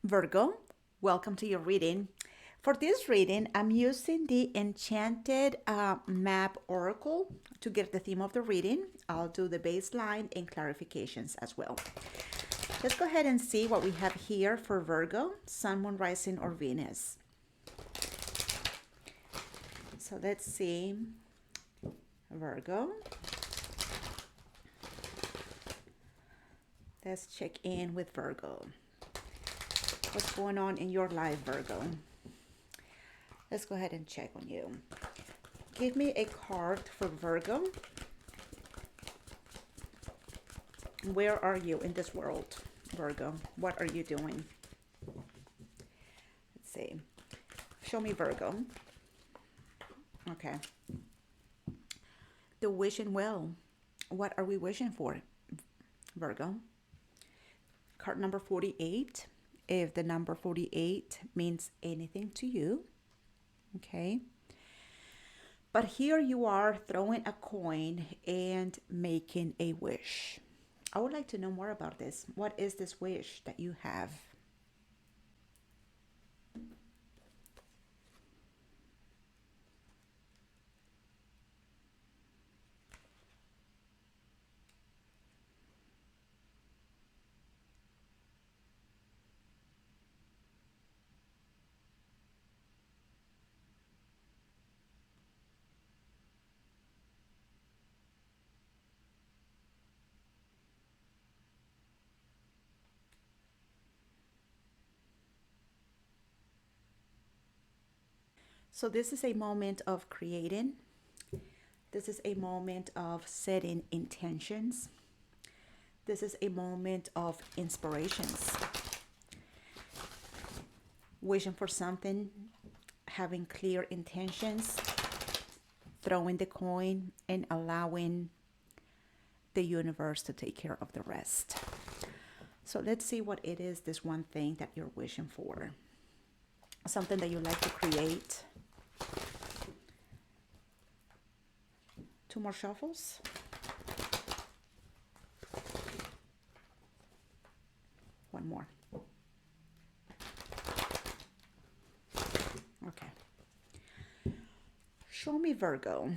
Virgo, welcome to your reading. For this reading, I'm using the Enchanted Map Oracle to get the theme of the reading. I'll do the baseline and clarifications as well. Let's go ahead and see what we have here for Virgo, Sun, Moon, Rising, or Venus. So let's see, Virgo. Let's check in with Virgo. What's going on in your life, Virgo? Let's go ahead and check on you. Give me a card for Virgo. Where are you in this world, Virgo? What are you doing? Let's see. Show me Virgo. Okay. The wishing well. What are we wishing for, Virgo? Card number 48. If the number 48 means anything to you, okay. But here you are throwing a coin and making a wish. I would like to know more about this. What is this wish that you have? So this is a moment of creating. This is a moment of setting intentions. This is a moment of inspirations. Wishing for something, having clear intentions, throwing the coin, and allowing the universe to take care of the rest. So let's see what it is, this one thing that you're wishing for. Something that you like to create. Two more shuffles. One more. Okay. Show me Virgo.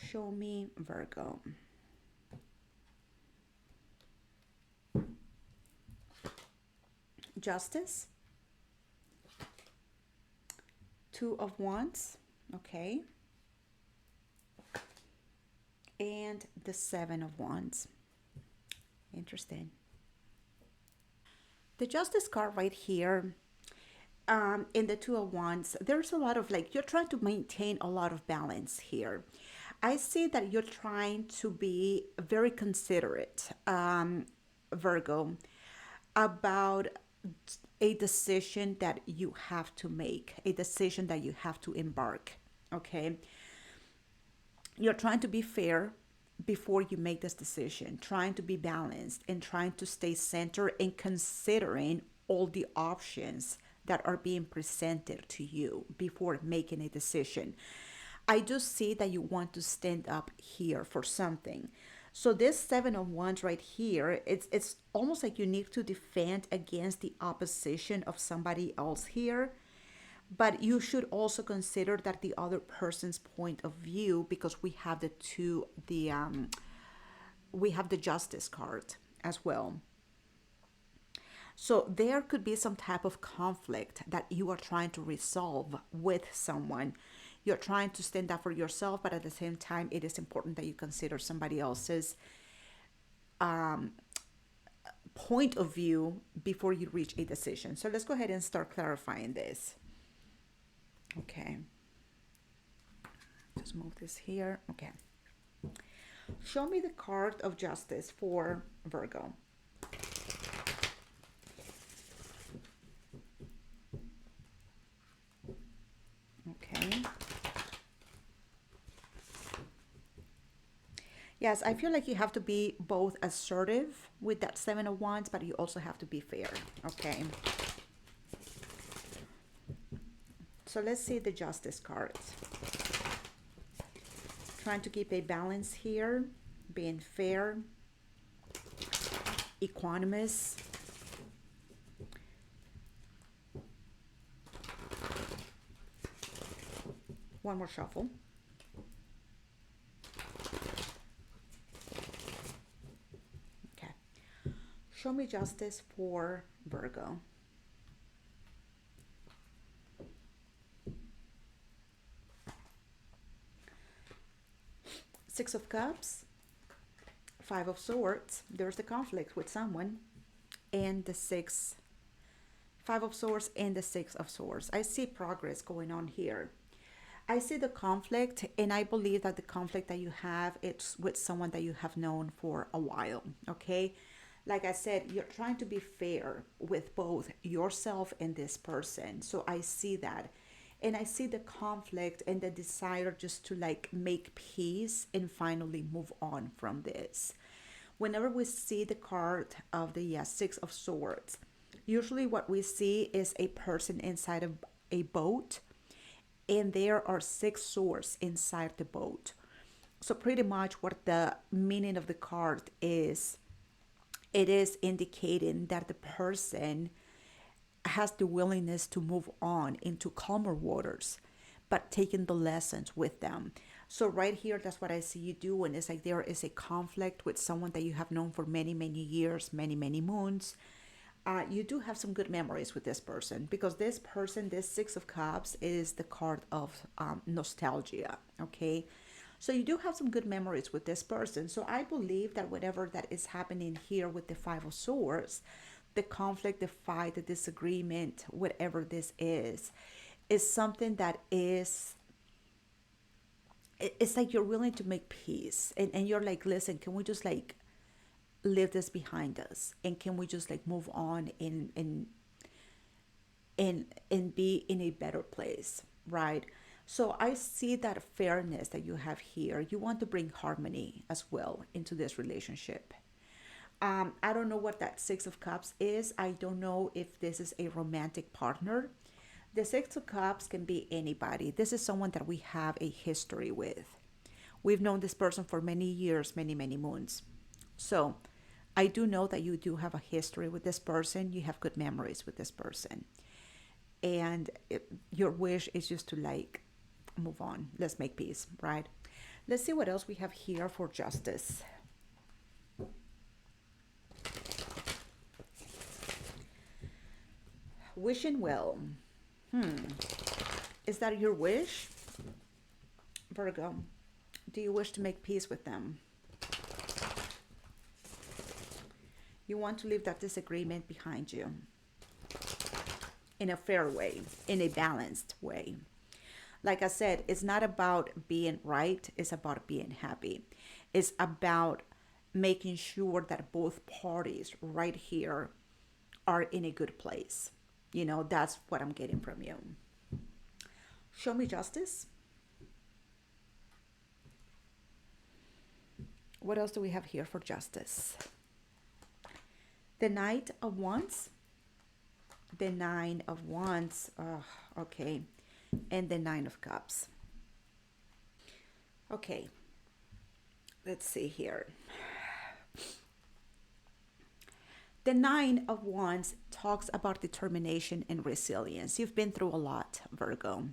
Show me Virgo. Justice. Two of Wands. Okay. And the Seven of Wands. Interesting. The Justice card right here, in the Two of Wands, there's a lot of you're trying to maintain a lot of balance here. I see that you're trying to be very considerate, Virgo, about a decision that you have to make, a decision that you have to embark, okay? You're trying to be fair before you make this decision, trying to be balanced and trying to stay centered and considering all the options that are being presented to you before making a decision. I do see that you want to stand up here for something. So this Seven of Wands right here, it's almost like you need to defend against the opposition of somebody else here. But you should also consider that the other person's point of view, because we have we have the Justice card as well. So there could be some type of conflict that you are trying to resolve with someone. You're trying to stand up for yourself, but at the same time, it is important that you consider somebody else's point of view before you reach a decision. So let's go ahead and start clarifying this. Okay. Just move this here. Okay. Show me the card of Justice for Virgo. Okay. Yes, I feel like you have to be both assertive with that Seven of Wands, but you also have to be fair. Okay. So let's see the Justice cards. Trying to keep a balance here, being fair, equanimous, One more shuffle. Okay. Show me justice for Virgo. Six of Cups, Five of Swords. There's the conflict with someone. And the Five of Swords and the Six of Swords. I see progress going on here. I see the conflict, and I believe that the conflict that you have, it's with someone that you have known for a while. Okay, like I said, you're trying to be fair with both yourself and this person. So I see that, and I see the conflict and the desire just to like make peace and finally move on from this. Whenever we see the card of the Six of Swords, usually what we see is a person inside of a boat, and there are six swords inside the boat. So pretty much what the meaning of the card is, it is indicating that the person has the willingness to move on into calmer waters, but taking the lessons with them. So right here, that's what I see you doing. It's like there is a conflict with someone that you have known for many, many years, many, many moons. You do have some good memories with this person, because this person, this Six of Cups, is the card of nostalgia. Okay. So you do have some good memories with this person. So I believe that whatever that is happening here with the Five of Swords, the conflict, the fight, the disagreement, whatever this is something that is, it's like you're willing to make peace, and you're like, listen, can we just like leave this behind us, and can we just like move on and be in a better place, right? So I see that fairness that you have here. You want to bring harmony as well into this relationship. I don't know what that Six of Cups is. I don't know if this is a romantic partner. The Six of Cups can be anybody. This is someone that we have a history with. We've known this person for many years, many, many moons. So I do know that you do have a history with this person. You have good memories with this person. And your wish is just to like move on. Let's make peace, right? Let's see what else we have here for justice. Wishing well. Is that your wish, Virgo? Do you wish to make peace with them? You want to leave that disagreement behind you in a fair way, in a balanced way. Like I said, it's not about being right, it's about being happy. It's about making sure that both parties right here are in a good place. You know, that's what I'm getting from you. Show me justice. What else do we have here for justice? The Knight of Wands. The Nine of Wands. Oh, okay. And the Nine of Cups. Okay. Let's see here. The Nine of Wands talks about determination and resilience. You've been through a lot, Virgo.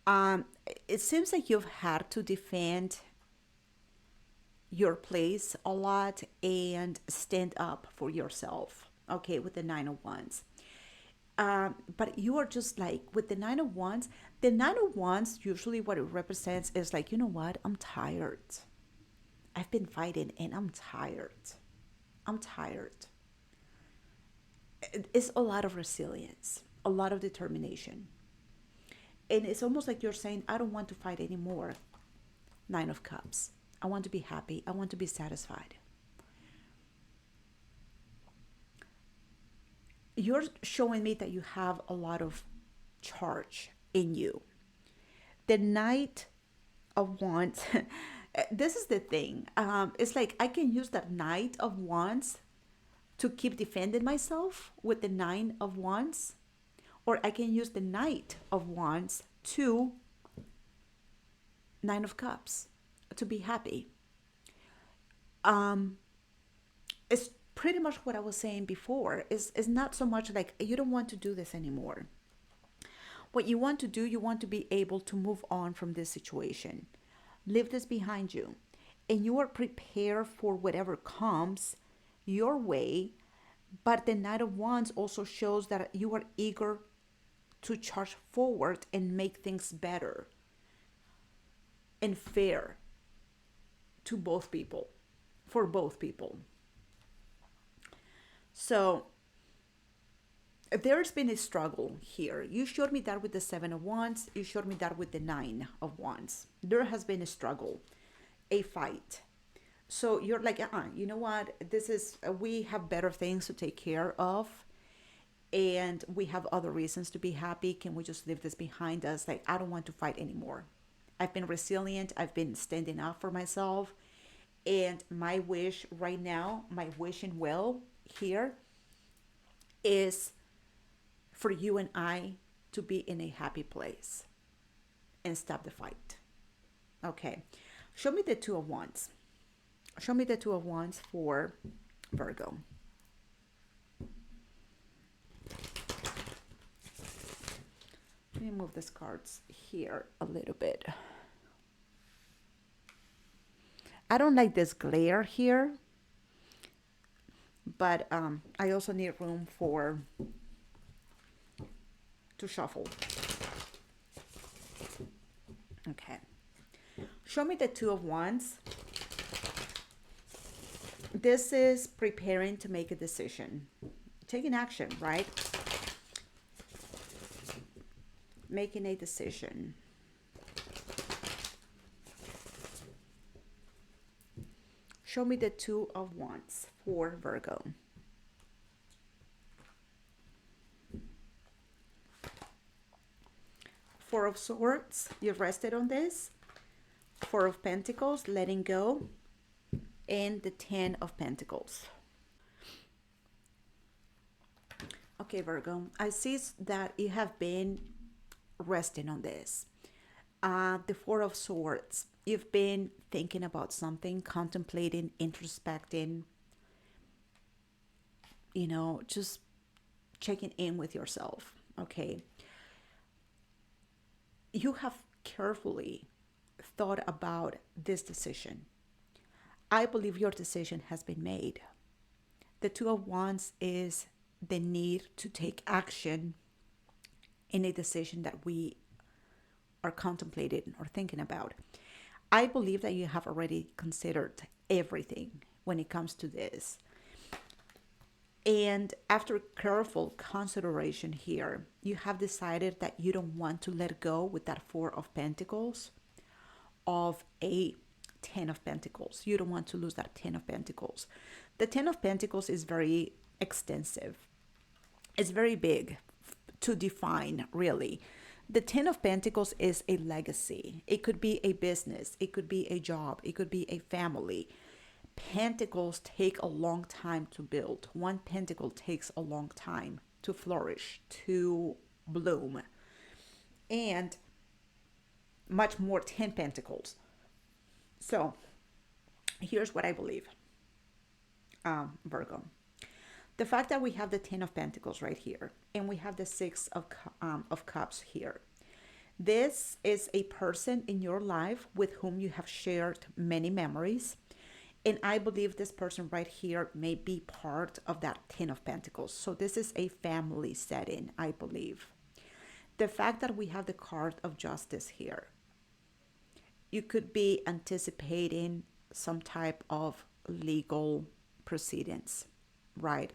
Um, it seems like you've had to defend your place a lot and stand up for yourself. Okay, with the Nine of Wands. But you are just like with the Nine of Wands, usually what it represents is like, you know what? I'm tired. I've been fighting and I'm tired. I'm tired. It's a lot of resilience, a lot of determination. And it's almost like you're saying, I don't want to fight anymore. Nine of Cups. I want to be happy. I want to be satisfied. You're showing me that you have a lot of charge in you. The Knight of Wands, this is the thing. It's like I can use that Knight of Wands to keep defending myself with the Nine of Wands, or I can use the Knight of Wands to Nine of Cups to be happy. Um, it's pretty much what I was saying before. Is not so much like you don't want to do this anymore. What you want to do, you want to be able to move on from this situation, leave this behind you, and you are prepared for whatever comes your way. But the Knight of Wands also shows that you are eager to charge forward and make things better and fair to both people, for both people. So there's been a struggle here. You showed me that with the Seven of Wands. You showed me that with the Nine of Wands. There has been a struggle, a fight. So you're like, you know what? This is, we have better things to take care of. And we have other reasons to be happy. Can we just leave this behind us? Like, I don't want to fight anymore. I've been resilient. I've been standing up for myself. And my wish right now, my wish and will here is for you and I to be in a happy place and stop the fight. Okay. Show me the Two of Wands. Show me the Two of Wands for Virgo. Let me move these cards here a little bit. I don't like this glare here, but I also need room to shuffle. Okay. Show me the Two of Wands. This is preparing to make a decision, taking action, right? Making a decision. Show me the Two of Wands for Virgo. Four of Swords, you've rested on this. Four of Pentacles, letting go. And the Ten of Pentacles. Okay, Virgo, I see that you have been resting on this. The Four of Swords, you've been thinking about something, contemplating, introspecting, just checking in with yourself, okay? You have carefully thought about this decision. I believe your decision has been made. The Two of Wands is the need to take action in a decision that we are contemplating or thinking about. I believe that you have already considered everything when it comes to this. And after careful consideration here, you have decided that you don't want to let go with that Four of Pentacles of a Ten of Pentacles. You don't want to lose that Ten of Pentacles. The Ten of Pentacles is very extensive. It's very big to define, really. The Ten of Pentacles is a legacy. It could be a business. It could be a job. It could be a family. Pentacles take a long time to build. One pentacle takes a long time to flourish, to bloom. And much more 10 pentacles. So here's what I believe, Virgo. The fact that we have the Ten of Pentacles right here, and we have the Six of Cups here. This is a person in your life with whom you have shared many memories. And I believe this person right here may be part of that Ten of Pentacles. So this is a family setting, I believe. The fact that we have the card of Justice here. You could be anticipating some type of legal proceedings, right?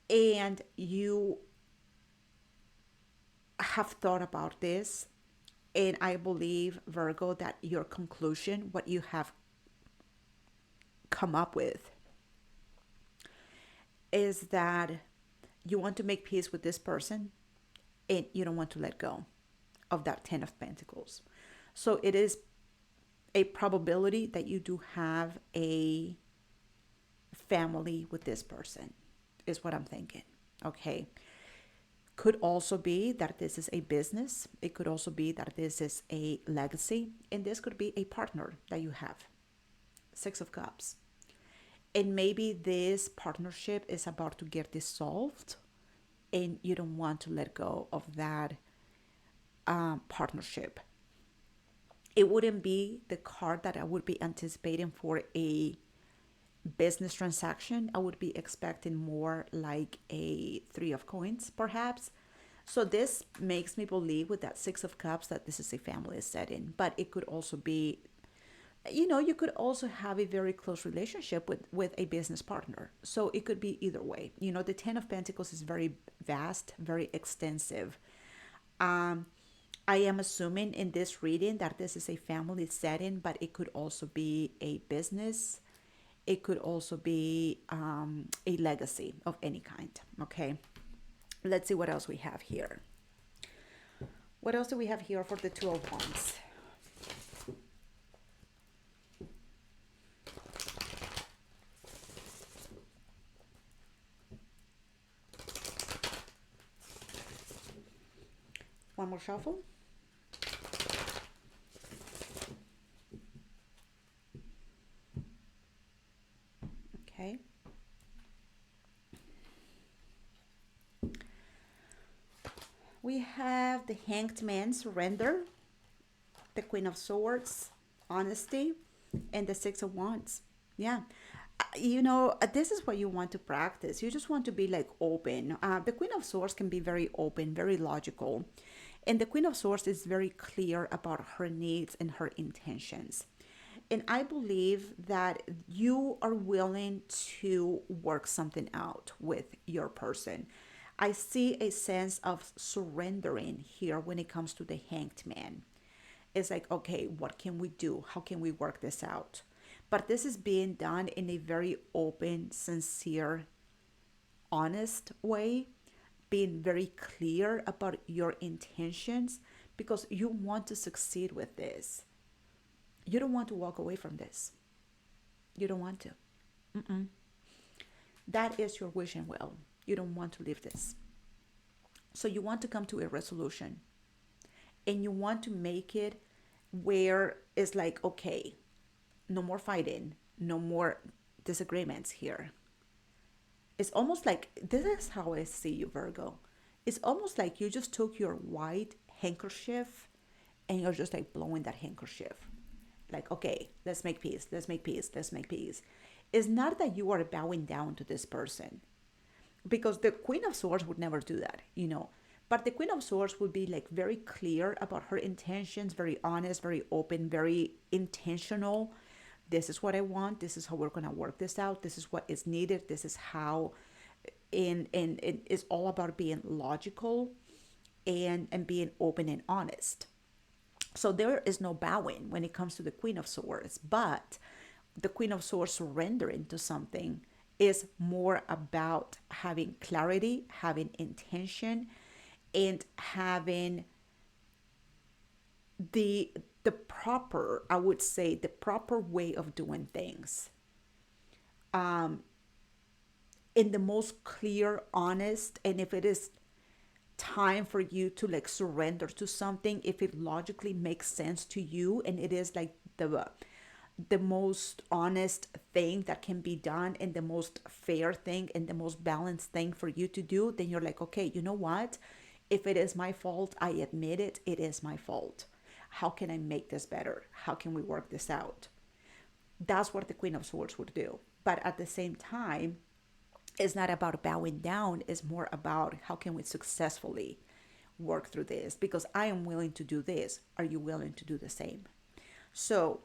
And you have thought about this. And I believe, Virgo, that your conclusion, what you have come up with, is that you want to make peace with this person and you don't want to let go of that Ten of Pentacles. So it is a probability that you do have a family with this person, is what I'm thinking. Okay. Could also be that this is a business. It could also be that this is a legacy. And this could be a partner that you have. Six of Cups. And maybe this partnership is about to get dissolved and you don't want to let go of that partnership. It wouldn't be the card that I would be anticipating for a business transaction. I would be expecting more like a three of coins, perhaps. So this makes me believe with that six of cups that this is a family setting, but it could also be, you could also have a very close relationship with a business partner. So it could be either way. The 10 of Pentacles is very vast, very extensive. um I am assuming in this reading that this is a family setting, but it could also be a business. It could also be a legacy of any kind. Okay, let's see what else we have here. What else do we have here for the Two of Wands? One more shuffle. Okay. We have the Hanged Man, surrender, the Queen of Swords, honesty, and the Six of Wands. Yeah. This is what you want to practice. You just want to be like open. The Queen of Swords can be very open, very logical. And the Queen of Swords is very clear about her needs and her intentions. And I believe that you are willing to work something out with your person. I see a sense of surrendering here when it comes to the Hanged Man. It's like, okay, what can we do? How can we work this out? But this is being done in a very open, sincere, honest way, being very clear about your intentions because you want to succeed with this. You don't want to walk away from this. You don't want to. Mm-mm. That is your wish and will. You don't want to leave this. So you want to come to a resolution and you want to make it where it's like, okay, no more fighting, no more disagreements here. It's almost like this is how I see you, Virgo. It's almost like you just took your white handkerchief and you're just like blowing that handkerchief. Like, okay, let's make peace, let's make peace, let's make peace. It's not that you are bowing down to this person because the Queen of Swords would never do that. But the Queen of Swords would be like very clear about her intentions, very honest, very open, very intentional. This is what I want. This is how we're going to work this out. This is what is needed. This is how, and it's all about being logical and being open and honest. So there is no bowing when it comes to the Queen of Swords, but the Queen of Swords surrendering to something is more about having clarity, having intention, and having the proper, I would say, the proper way of doing things. In the most clear, honest, and if it is time for you to like surrender to something, if it logically makes sense to you and it is like the most honest thing that can be done and the most fair thing and the most balanced thing for you to do, then you're like, okay, you know what, if it is my fault, I admit it, it is my fault. How can I make this better? How can we work this out? That's what the Queen of Swords would do. But at the same time, it's not about bowing down. It's more about how can we successfully work through this, because I am willing to do this. Are you willing to do the same? So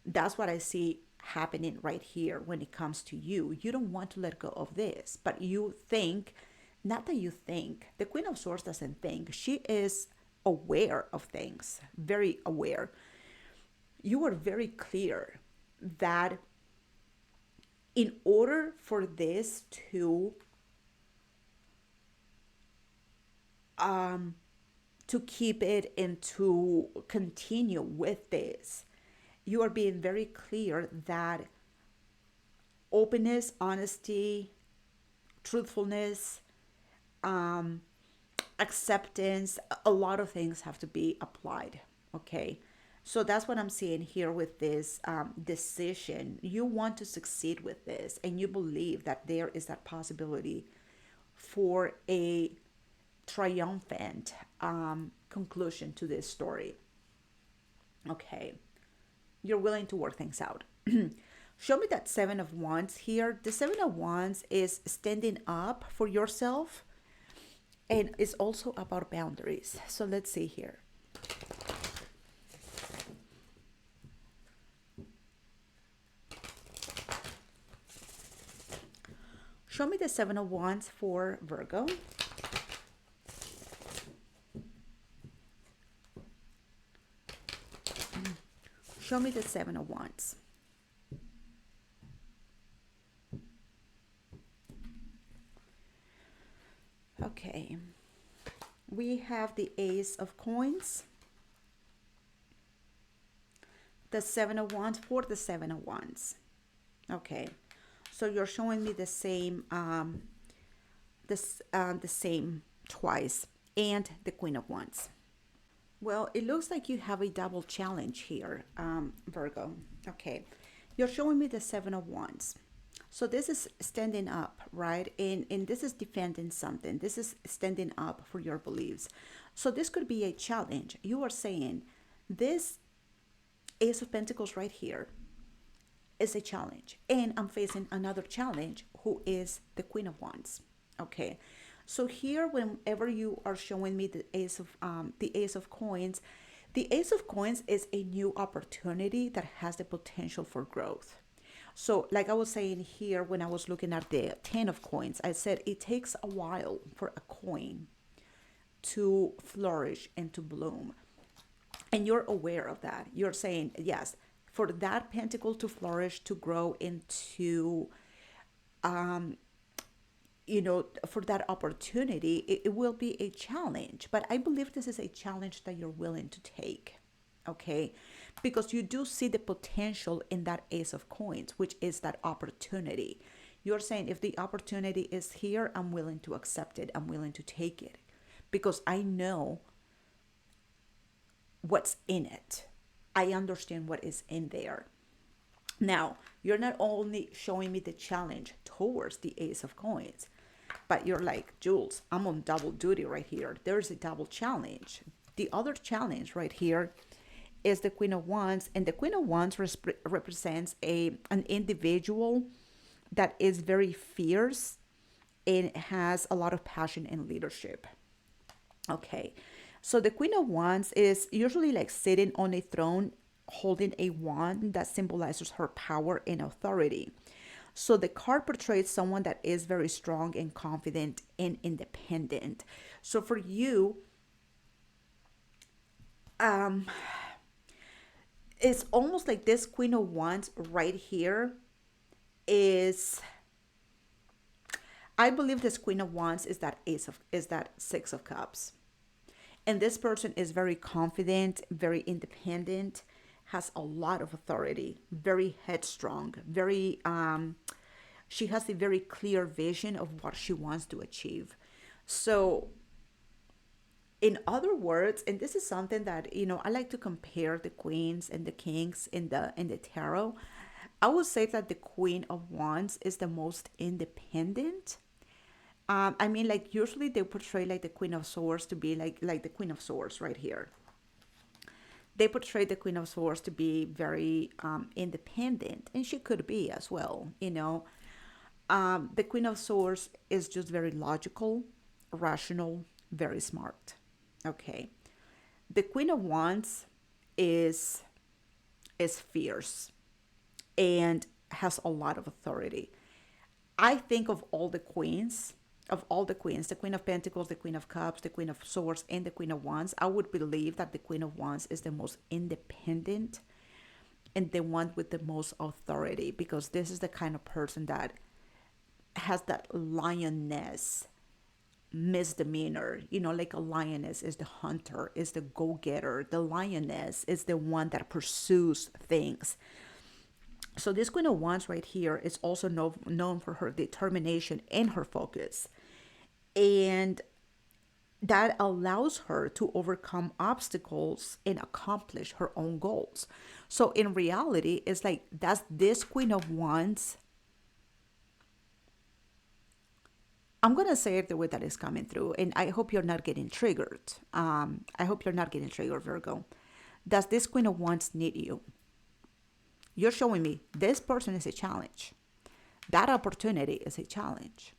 that's what I see happening right here when it comes to you. You don't want to let go of this, but you think, not that you think, the Queen of Swords doesn't think. She is aware of things, very aware. You are very clear that in order for this to keep it and to continue with this, you are being very clear that openness, honesty, truthfulness, acceptance, a lot of things have to be applied. Okay. So that's what I'm seeing here with this decision. You want to succeed with this, and you believe that there is that possibility for a triumphant conclusion to this story. Okay, you're willing to work things out. Show me that Seven of Wands here. The Seven of Wands is standing up for yourself and it's also about boundaries. So let's see here. Show me the Seven of Wands for Virgo. Show me the Seven of Wands. Okay. We have the Ace of Coins. The Seven of Wands for the Seven of Wands. Okay. So you're showing me the same the same twice, and the Queen of Wands. Well, it looks like you have a double challenge here, Virgo. Okay, you're showing me the Seven of Wands. So this is standing up, right? And this is defending something. This is standing up for your beliefs. So this could be a challenge. You are saying this Ace of Pentacles right here is a challenge. And I'm facing another challenge who is the Queen of Wands. Okay. So here, whenever you are showing me the Ace of Coins, the Ace of Coins is a new opportunity that has the potential for growth. So like I was saying here, when I was looking at the Ten of Coins, I said it takes a while for a coin to flourish and to bloom. And you're aware of that. You're saying, yes, for that pentacle to flourish, to grow into, for that opportunity, it will be a challenge. But I believe this is a challenge that you're willing to take. Okay, because you do see the potential in that Ace of Coins, which is that opportunity. You're saying if the opportunity is here, I'm willing to accept it. I'm willing to take it because I know what's in it. I understand what is in there. Now, you're not only showing me the challenge towards the Ace of Coins, but you're like, Jules, I'm on double duty right here. There's a double challenge. The other challenge right here is the Queen of Wands, and the Queen of Wands represents an individual that is very fierce and has a lot of passion and leadership. Okay, so the Queen of Wands is usually like sitting on a throne holding a wand that symbolizes her power and authority. So the card portrays someone that is very strong and confident and independent. So for you, it's almost like this Queen of Wands right here is, I believe this Queen of Wands is that Six of Cups. And this person is very confident, very independent, has a lot of authority, very headstrong, very she has a very clear vision of what she wants to achieve. So in other words, and this is something that, I like to compare the queens and the kings in the tarot. I would say that the Queen of Wands is the most independent. I mean, like usually they portray like the Queen of Swords to be like the Queen of Swords right here. They portray the Queen of Swords to be very independent, and she could be as well. The Queen of Swords is just very logical, rational, very smart. Okay, the Queen of Wands is fierce and has a lot of authority. I think of all the queens, the Queen of Pentacles, the Queen of Cups, the Queen of Swords, and the Queen of Wands, I would believe that the Queen of Wands is the most independent and the one with the most authority, because this is the kind of person that has that lioness misdemeanor. Like a lioness is the hunter, is the go-getter. The lioness is the one that pursues things. So this Queen of Wands right here is also known for her determination and her focus. And that allows her to overcome obstacles and accomplish her own goals. So in reality, it's like that's this Queen of Wands I'm going to say it the way that it's coming through, and I hope you're not getting triggered. I hope you're not getting triggered, Virgo. Does this Queen of Wands need you? You're showing me this person is a challenge. That opportunity is a challenge.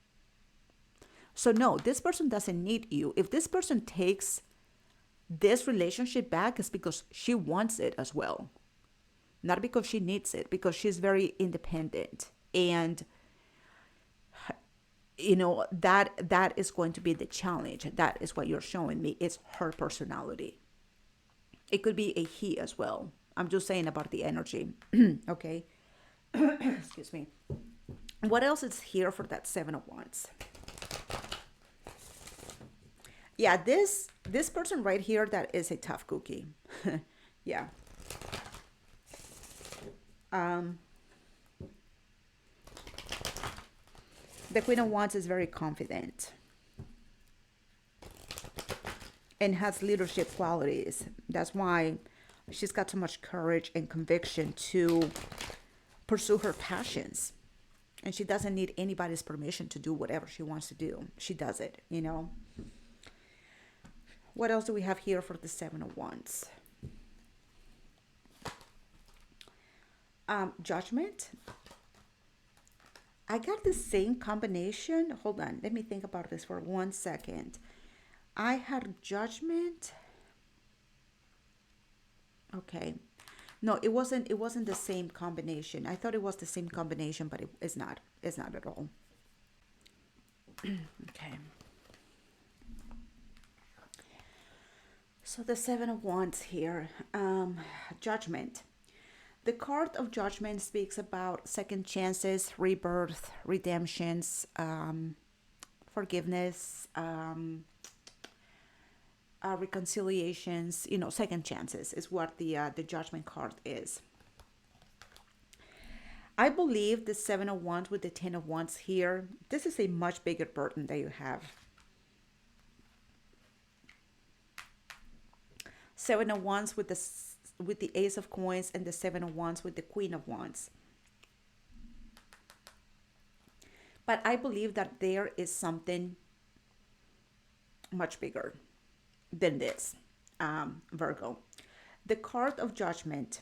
So, no, this person doesn't need you. If this person takes this relationship back, it's because she wants it as well. Not because she needs it, because she's very independent. And that is going to be the challenge. That is what you're showing me. It's her personality. It could be a he as well. I'm just saying about the energy. Okay. Excuse me. What else is here for that Seven of Wands? Yeah, this person right here, that is a tough cookie. Yeah. The Queen of Wands is very confident and has leadership qualities. That's why she's got so much courage and conviction to pursue her passions. And she doesn't need anybody's permission to do whatever she wants to do. She does it. What else do we have here for the Seven of Wands? Judgment. I got the same combination. Hold on. Let me think about this for 1 second. I had Judgment. Okay. No, it wasn't the same combination. I thought it was the same combination, but it's not. It's not at all. Okay. So the Seven of Wands here. Judgment. The card of Judgment speaks about second chances, rebirth, redemptions, forgiveness, reconciliations. Second chances is what the Judgment card is. I believe the Seven of Wands with the Ten of Wands here, this is a much bigger burden that you have. Seven of Wands with the Ace of Coins, and the Seven of Wands with the Queen of Wands. But I believe that there is something much bigger than this, Virgo. The card of Judgment.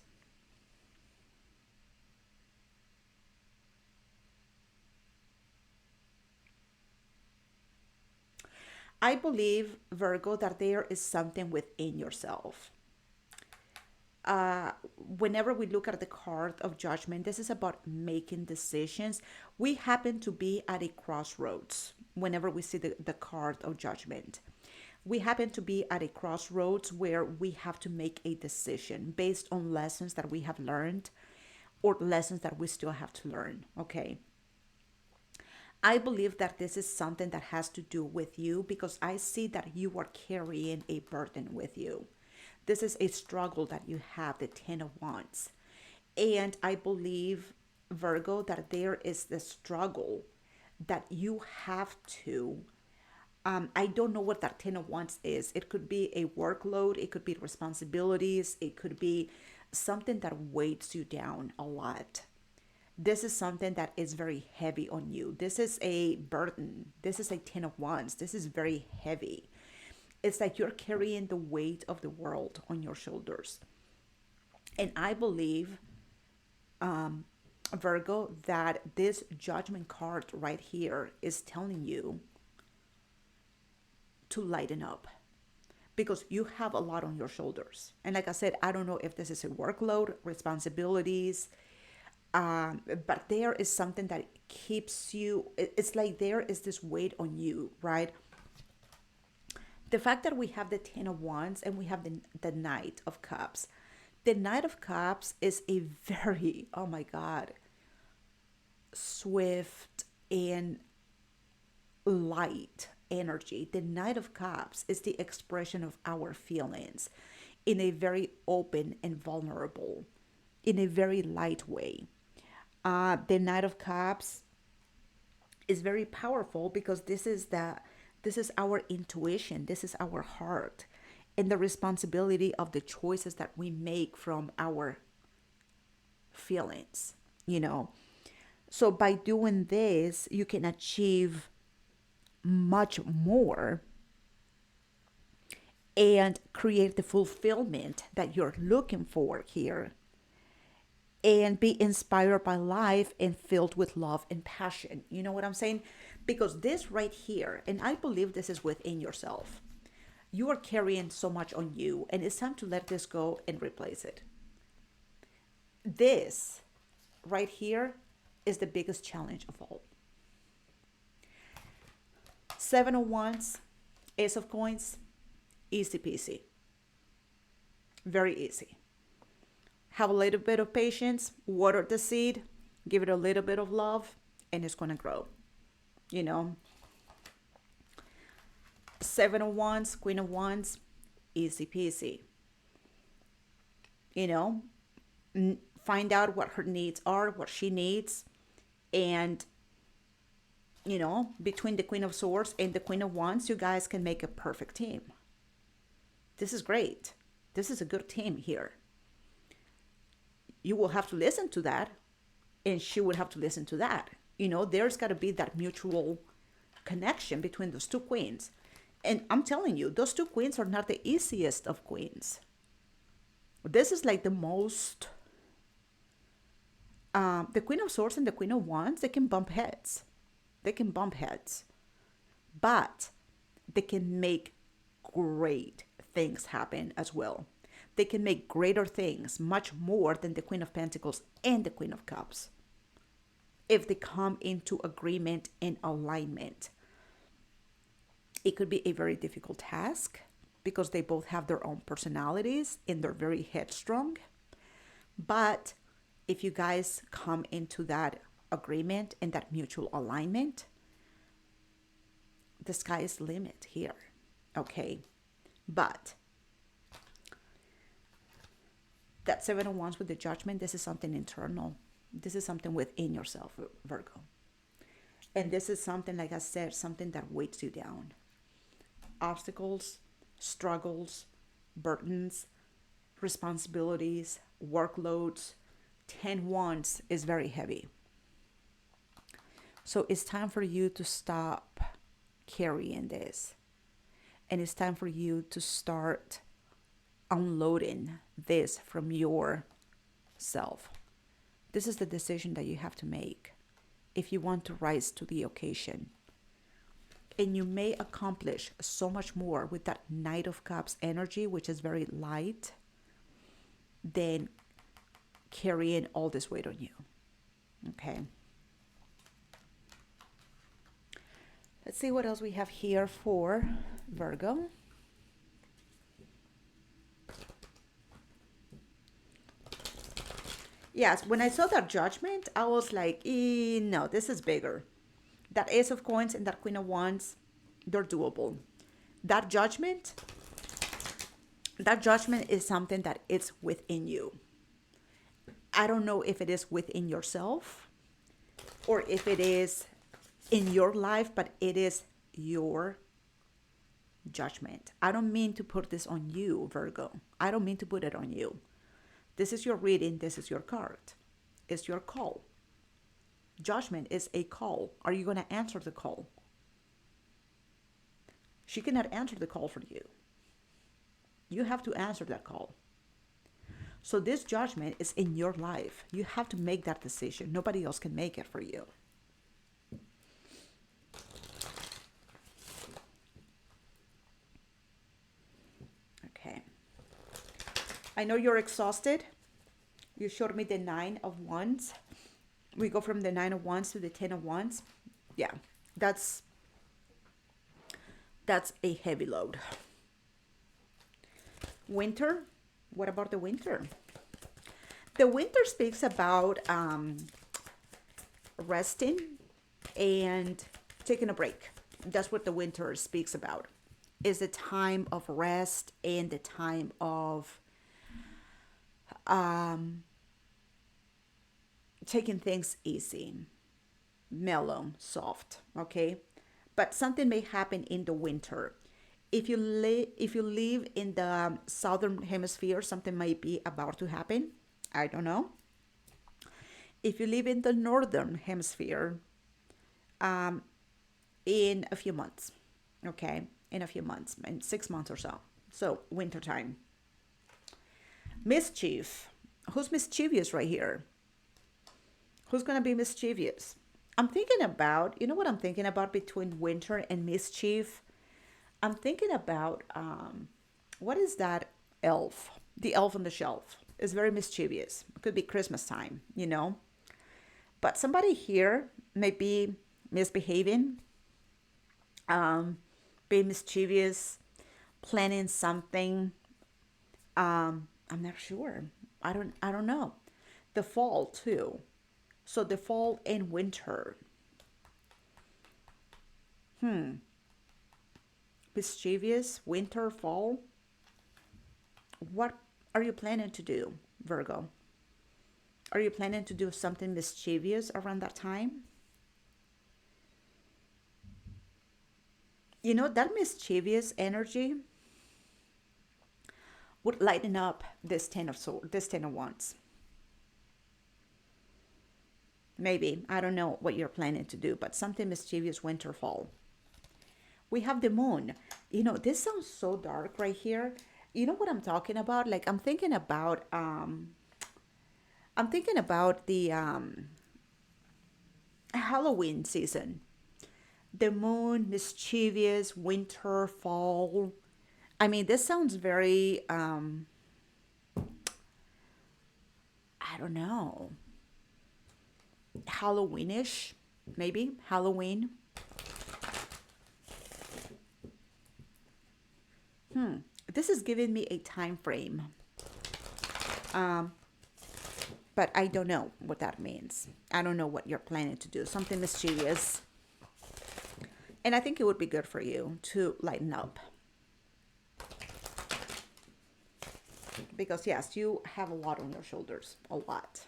I believe, Virgo, that there is something within yourself. Whenever we look at the card of Judgment, this is about making decisions. We happen to be at a crossroads whenever we see the card of Judgment. We happen to be at a crossroads where we have to make a decision based on lessons that we have learned or lessons that we still have to learn. Okay. I believe that this is something that has to do with you, because I see that you are carrying a burden with you. This is a struggle that you have, the Ten of Wands. And I believe, Virgo, that there is the struggle that you have to. I don't know what that Ten of Wands is. It could be a workload, it could be responsibilities, it could be something that weights you down a lot. This is something that is very heavy on you. This is a burden. This is a Ten of Wands. This is very heavy. It's like you're carrying the weight of the world on your shoulders. And I believe, Virgo, that this Judgment card right here is telling you to lighten up, because you have a lot on your shoulders. And like I said, I don't know if this is a workload, responsibilities, but there is something that keeps you, it's like there is this weight on you, right? The fact that we have the Ten of Wands and we have the Knight of Cups. The Knight of Cups is a very, oh my God, swift and light energy. The Knight of Cups is the expression of our feelings in a very open and vulnerable, in a very light way. The Knight of Cups is very powerful because this is our intuition, this is our heart, and the responsibility of the choices that we make from our feelings. So by doing this, you can achieve much more and create the fulfillment that you're looking for here, and be inspired by life and filled with love and passion. You know what I'm saying? Because this right here, and I believe this is within yourself, you are carrying so much on you, and it's time to let this go and replace it. This right here is the biggest challenge of all. Seven of Wands, Ace of Coins, easy peasy. Very easy. Have a little bit of patience, water the seed, give it a little bit of love, and it's going to grow. You know, Seven of Wands, Queen of Wands, easy peasy. You know, find out what her needs are, what she needs, and between the Queen of Swords and the Queen of Wands, you guys can make a perfect team. This is great. This is a good team here. You will have to listen to that, and she will have to listen to that. There's got to be that mutual connection between those two queens. And I'm telling you, those two queens are not the easiest of queens. This is like the most, the Queen of Swords and the Queen of Wands, they can bump heads. They can bump heads. But they can make great things happen as well. They can make greater things, much more than the Queen of Pentacles and the Queen of Cups, if they come into agreement and alignment. It could be a very difficult task because they both have their own personalities and they're very headstrong. But if you guys come into that agreement and that mutual alignment, the sky is the limit here. Okay. But that Seven of Wands with the Judgment, this is something internal. This is something within yourself, Virgo. And this is something, like I said, something that weights you down. Obstacles, struggles, burdens, responsibilities, workloads. 10 Wands is very heavy. So it's time for you to stop carrying this. And it's time for you to start unloading this from yourself. This is the decision that you have to make if you want to rise to the occasion. And you may accomplish so much more with that Knight of Cups energy, which is very light, than carrying all this weight on you. Okay. Let's see what else we have here for Virgo. Yes, when I saw that Judgment, I was like, no, this is bigger. That Ace of Coins and that Queen of Wands, they're doable. That judgment is something that is within you. I don't know if it is within yourself or if it is in your life, but it is your judgment. I don't mean to put this on you, Virgo. I don't mean to put it on you. This is your reading. This is your card. It's your call. Judgment is a call. Are you going to answer the call? She cannot answer the call for you. You have to answer that call. So this judgment is in your life. You have to make that decision. Nobody else can make it for you. Okay. I know you're exhausted. You showed me the 9 of Wands. We go from the 9 of Wands to the 10 of Wands. Yeah, that's a heavy load. Winter. What about the winter? The winter speaks about resting and taking a break. That's what the winter speaks about. Is the time of rest and the time of taking things easy, mellow, soft, okay? But something may happen in the winter. If you live in the southern hemisphere, something might be about to happen. I don't know. If you live in the northern hemisphere, in a few months. Okay, in a few months, in 6 months or so. So winter time. Mischief. Who's mischievous right here? Who's gonna be mischievous? I'm thinking about, you know what I'm thinking about between winter and mischief? I'm thinking about what is that elf? The elf on the shelf is very mischievous. It could be Christmas time, you know. But somebody here may be misbehaving, um, being mischievous, planning something. I'm not sure. I don't know. The fall too. So the fall and winter. Mischievous, winter, fall. What are you planning to do, Virgo? Are you planning to do something mischievous around that time? You know, that mischievous energy would lighten up this this 10 of wands. Maybe. I don't know what you're planning to do, but something mischievous, winter, fall. We have the moon. You know, this sounds so dark right here. You know what I'm talking about? Like I'm thinking about the Halloween season. The moon, mischievous, winter, fall. I mean, this sounds very I don't know, Halloweenish, maybe Halloween. This is giving me a time frame, um, but I don't know what that means. I don't know what you're planning to do. Something mischievous, and I think it would be good for you to lighten up because yes, you have a lot on your shoulders, a lot.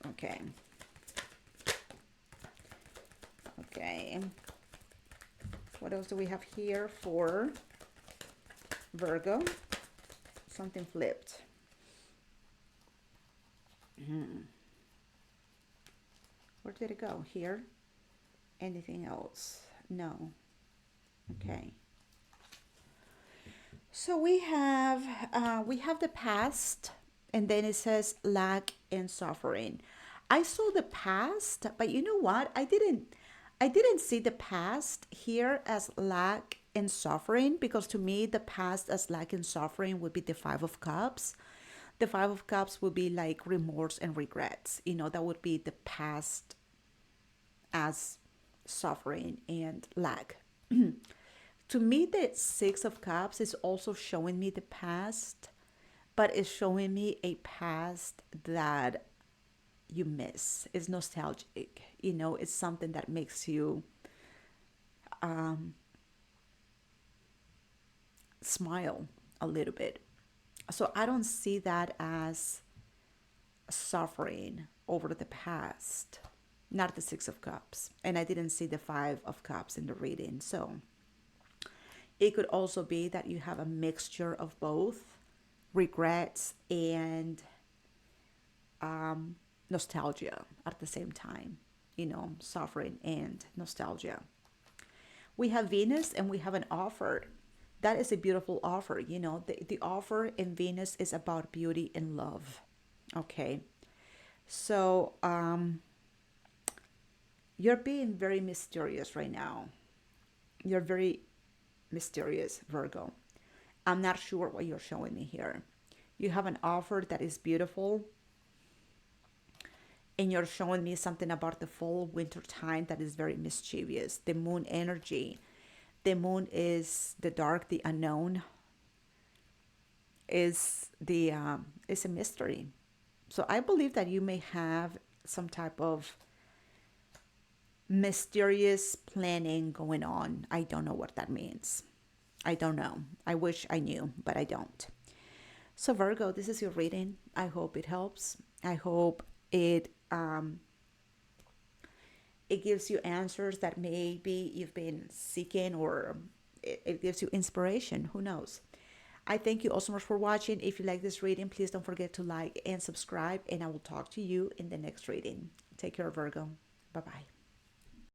Okay. Okay. What else do we have here for Virgo? Something flipped. Where did it go? Here? Anything else? No. Okay. So we have the past, and then it says lack and suffering. I saw the past, but you know what? I didn't see the past here as lack and suffering, because to me the past as lack and suffering would be the 5 of cups. The 5 of cups would be like remorse and regrets. You know, that would be the past as suffering and lack. To me, the 6 of cups is also showing me the past, but it's showing me a past that you miss. It's nostalgic. You know, it's something that makes you smile a little bit. So I don't see that as suffering over the past, not the 6 of cups. And I didn't see the 5 of cups in the reading. So it could also be that you have a mixture of both regrets and nostalgia at the same time, you know, suffering and nostalgia. We have Venus and we have an offer. That is a beautiful offer. You know, the offer in Venus is about beauty and love. Okay. So you're being very mysterious right now. You're very mysterious, Virgo. I'm not sure what you're showing me here. You have an offer that is beautiful, and you're showing me something about the fall winter time that is very mischievous. The moon energy. The moon is the dark, the unknown, is a mystery. So I believe that you may have some type of mysterious planning going on. I don't know what that means. I don't know. I wish I knew, but I don't. So Virgo, this is your reading. I hope it helps. I hope it gives you answers that maybe you've been seeking, or it gives you inspiration. Who knows? I thank you all so much for watching. If you like this reading, please don't forget to like and subscribe, and I will talk to you in the next reading. Take care, Virgo. Bye bye.